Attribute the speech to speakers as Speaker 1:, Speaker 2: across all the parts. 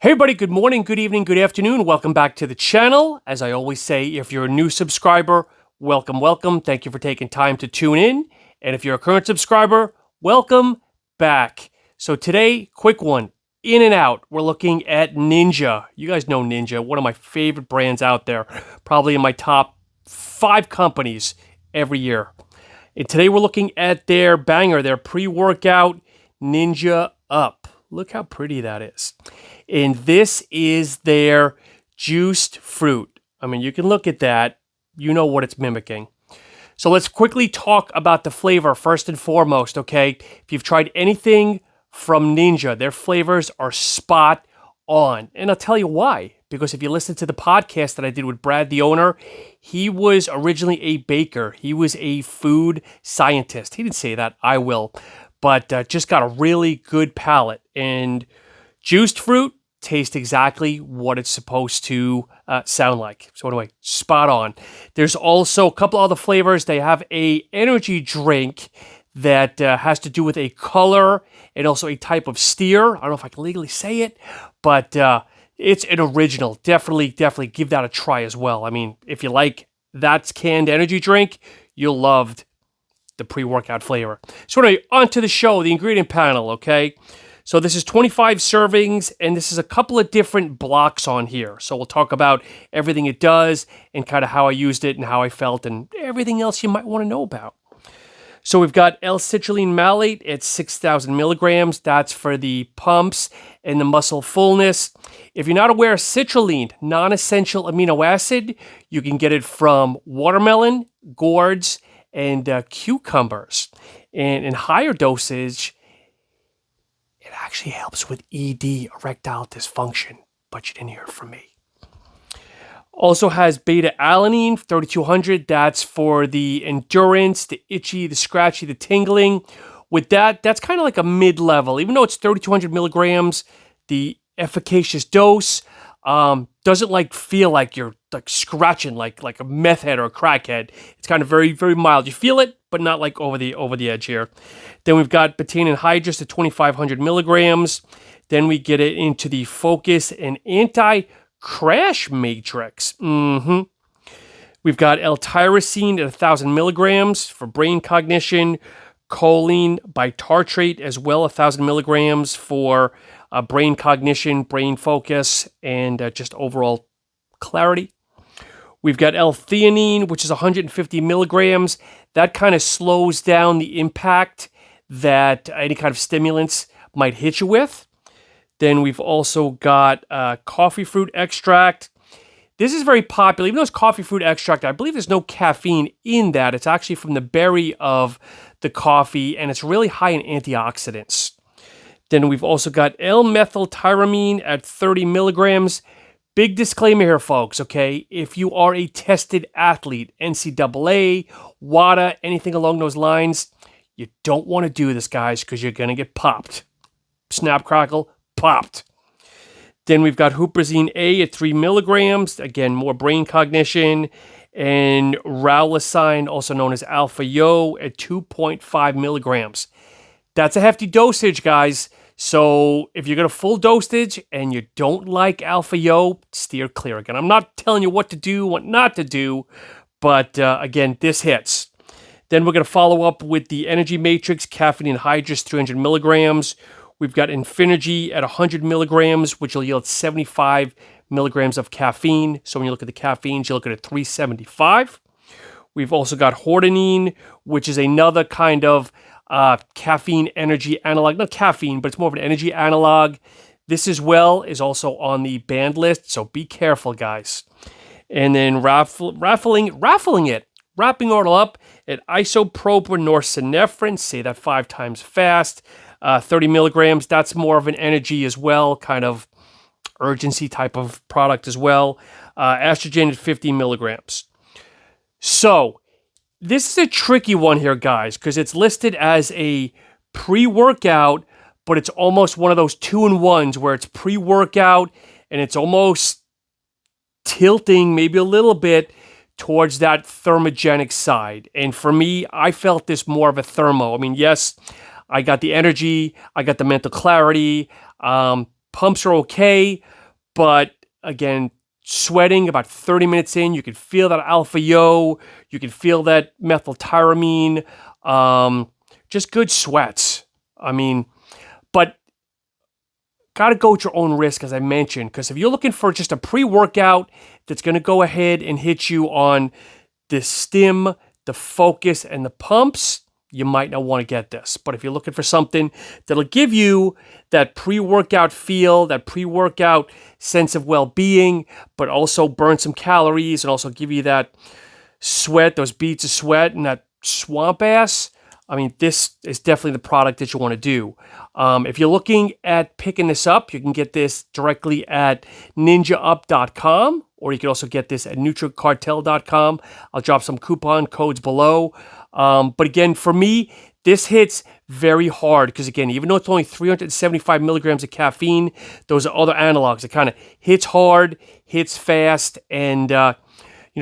Speaker 1: Hey everybody, good morning, good evening, good afternoon. Welcome back to the channel. As I always say, if you're a new subscriber, welcome, welcome. Thank you for taking time to tune in. And if you're a current subscriber, welcome back. So today, quick one, in and out. We're looking at Ninja. You guys know Ninja, one of my favorite brands out there. Probably in my top 5 companies every year. And today we're looking at their banger, their pre-workout Ninja Up. Look how pretty that is. And this is their juiced fruit. I mean, you can look at that. You know what it's mimicking. So let's quickly talk about the flavor first and foremost, okay? If you've tried anything from Ninja, their flavors are spot on. And I'll tell you why. Because if you listen to the podcast that I did with Brad, the owner, he was originally a baker. He was a food scientist. He didn't say that. I will. But just got a really good palate. And juiced fruit tastes exactly what it's supposed to sound like. So anyway, spot on. There's also a couple other flavors. They have a energy drink that has to do with a color and also a type of steer. I don't know if I can legally say it, but it's an original. Definitely give that a try as well. I mean, if you like that canned energy drink, you'll love the pre-workout flavor. So anyway, on to the show, the ingredient panel, okay? So this is 25 servings, and this is a couple of different blocks on here. So we'll talk about everything it does and kind of how I used it and how I felt and everything else you might want to know about. So we've got L-Citrulline Malate at 6,000 milligrams. That's for the pumps and the muscle fullness. If you're not aware, citrulline, non-essential amino acid, you can get it from watermelon, gourds, and cucumbers. And in higher dosage, it actually helps with ED, erectile dysfunction, but you didn't hear it from me. Also has Beta-Alanine, 3,200. That's for the endurance, the itchy, the scratchy, the tingling. With that, that's kind of like a mid-level. Even though it's 3,200 milligrams, the efficacious dose doesn't feel like you're like scratching like a meth head or a crackhead. It's kind of very, very mild. You feel it, but not like over the edge here. Then we've got betaine anhydrous at 2,500 milligrams. Then we get it into the focus and anti-crash matrix. We've got L-tyrosine at 1,000 milligrams for brain cognition. Choline bitartrate as well, 1,000 milligrams for brain cognition, brain focus, and just overall clarity. We've got L-theanine, which is 150 milligrams. That kind of slows down the impact that any kind of stimulants might hit you with. Then we've also got coffee fruit extract. This is very popular. Even though it's coffee fruit extract, I believe there's no caffeine in that. It's actually from the berry of the coffee, and it's really high in antioxidants. Then we've also got L-methyltyramine at 30 milligrams. Big disclaimer here, folks, okay? If you are a tested athlete, NCAA, WADA, anything along those lines, you don't want to do this, guys, because you're going to get popped. Snap, crackle, popped. Then we've got huperzine A at 3 milligrams. Again, more brain cognition. And rauloxime, also known as alpha-yo, at 2.5 milligrams. That's a hefty dosage, guys. So if you're going to full dosage and you don't like alpha-yo, steer clear. Again, I'm not telling you what to do, what not to do, but again, this hits. Then we're going to follow up with the energy matrix, caffeine anhydrous, 300 milligrams. We've got Infinergy at 100 milligrams, which will yield 75 milligrams of caffeine. So when you look at the caffeines, you look at 375. We've also got Hordenine, which is another kind of caffeine energy analog. Not caffeine, but it's more of an energy analog. This as well is also on the banned list, so be careful, guys. And then wrapping it all up at isopropyl norepinephrine. Say that 5 times fast. 30 milligrams. That's more of an energy as well, kind of urgency type of product as well. Estrogen at 50 milligrams. So this is a tricky one here, guys, because it's listed as a pre-workout, but it's almost one of those 2-in-1s where it's pre-workout and it's almost tilting maybe a little bit towards that thermogenic side. And for me, I felt this more of a thermo. I mean, yes, I got the energy, I got the mental clarity. Pumps are okay, But again, sweating about 30 minutes in, you can feel that alpha-yo, you can feel that methyltyramine, just good sweats. I mean, but got to go at your own risk, as I mentioned, because if you're looking for just a pre-workout that's going to go ahead and hit you on the stim, the focus, and the pumps, you might not want to get this. But if you're looking for something that'll give you that pre-workout feel, that pre-workout sense of well-being, but also burn some calories and also give you that sweat, those beads of sweat and that swamp ass, I mean, this is definitely the product that you want to do. If you're looking at picking this up, you can get this directly at ninjaup.com, or you can also get this at nutricartel.com. I'll drop some coupon codes below. But again, for me, this hits very hard because, again, even though it's only 375 milligrams of caffeine, those are other analogs. It kind of hits hard, hits fast, and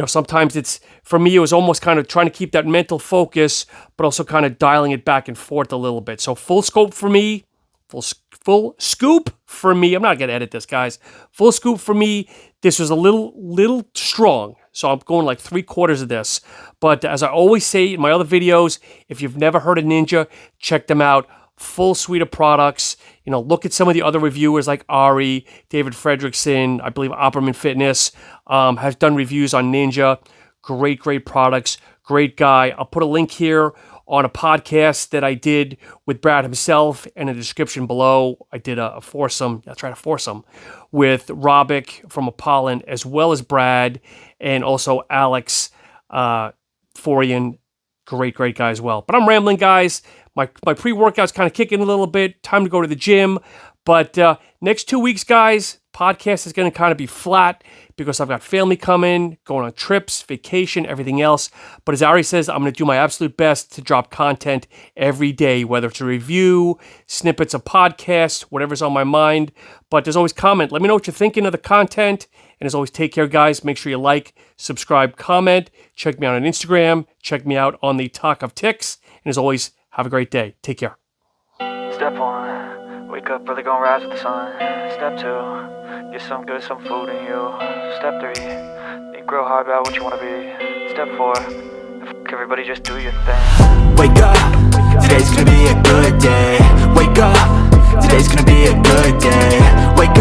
Speaker 1: sometimes it's, for me, it was almost kind of trying to keep that mental focus, but also kind of dialing it back and forth a little bit. So full scope for me, full scoop for me. I'm not going to edit this, guys. Full scoop for me. This was a little strong. So I'm going like 3/4 of this. But as I always say in my other videos, if you've never heard of Ninja, check them out. Full suite of products. Look at some of the other reviewers like Ari, David Fredrickson, I believe Opperman Fitness has done reviews on Ninja. Great products. Great guy. I'll put a link here on a podcast that I did with Brad himself in the description below. I did a foursome with Robic from Apollon, as well as Brad, and also Alex Forian. Great guy as well. But I'm rambling, guys. My pre-workout's kind of kicking a little bit. Time to go to the gym. But next 2 weeks, guys, podcast is going to kind of be flat because I've got family coming, going on trips, vacation, everything else. But as Ari says, I'm going to do my absolute best to drop content every day, whether it's a review, snippets of podcasts, whatever's on my mind. But there's always comment. Let me know what you're thinking of the content. And as always, take care, guys. Make sure you like, subscribe, comment. Check me out on Instagram. Check me out on the Talk of Ticks. And as always, have a great day. Take care.
Speaker 2: Step 1, wake up early, gonna rise with the sun. Step 2, get some good, some food in you. Step 3, think real hard about what you wanna be. Step 4, everybody just do your thing.
Speaker 3: Wake up, today's gonna be a good day. Wake up, today's gonna be a good day. Wake up.